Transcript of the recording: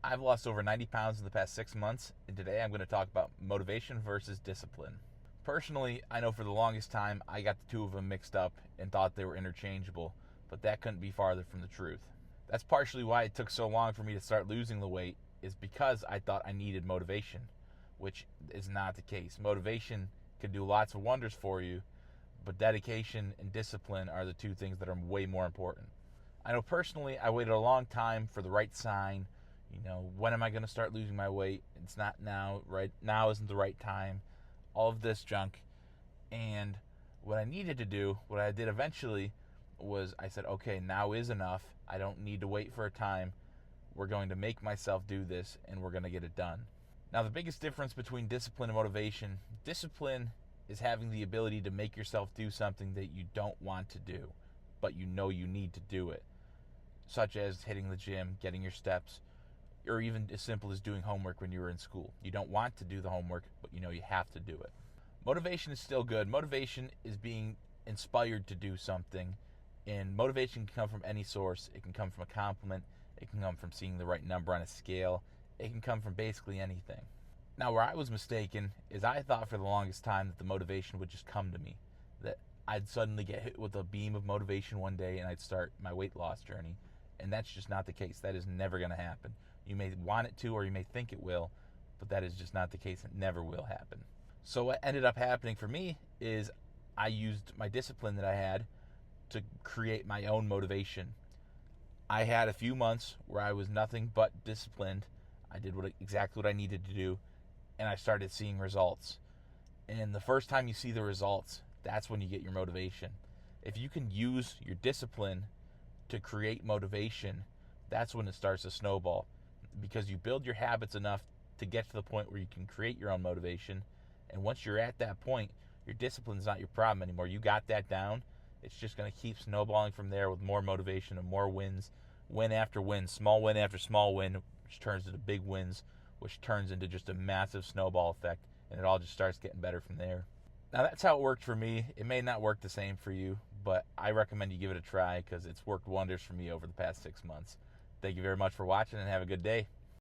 I've lost over 90 pounds in the past 6 months, and today I'm going to talk about motivation versus discipline. Personally, I know for the longest time I got the two of them mixed up and thought they were interchangeable, but that couldn't be farther from the truth. That's partially why it took so long for me to start losing the weight, is because I thought I needed motivation, which is not the case. Motivation can do lots of wonders for you, but dedication and discipline are the two things that are way more important. I know personally I waited a long time for the right sign. When am I going to start losing my weight? It's not now, right? Now isn't the right time. All of this junk. And what I needed to do, what I did eventually, was I said, okay, now is enough. I don't need to wait for a time. We're going to make myself do this, and we're going to get it done. Now, the biggest difference between discipline and motivation, discipline is having the ability to make yourself do something that you don't want to do, but you know you need to do it, such as hitting the gym, getting your steps, or even as simple as doing homework when you were in school. You don't want to do the homework, but you know you have to do it. Motivation is still good. Motivation is being inspired to do something, and motivation can come from any source. It can come from a compliment. It can come from seeing the right number on a scale. It can come from basically anything. Now, where I was mistaken is I thought for the longest time that the motivation would just come to me, that I'd suddenly get hit with a beam of motivation one day and I'd start my weight loss journey. And that's just not the case. That is never going to happen. You may want it to, or you may think it will, but that is just not the case. It never will happen. So what ended up happening for me is I used my discipline that I had to create my own motivation. I had a few months where I was nothing but disciplined. I did exactly what I needed to do, and I started seeing results. And the first time you see the results, that's when you get your motivation. If you can use your discipline to create motivation, that's when it starts to snowball, because you build your habits enough to get to the point where you can create your own motivation. And once you're at that point, your discipline's not your problem anymore. You got that down. It's just going to keep snowballing from there with more motivation and more wins, win after win, small win after small win, which turns into big wins, which turns into just a massive snowball effect, and it all just starts getting better from there. Now, that's how it worked for me. It may not work the same for you, but I recommend you give it a try because it's worked wonders for me over the past 6 months. Thank you very much for watching, and have a good day.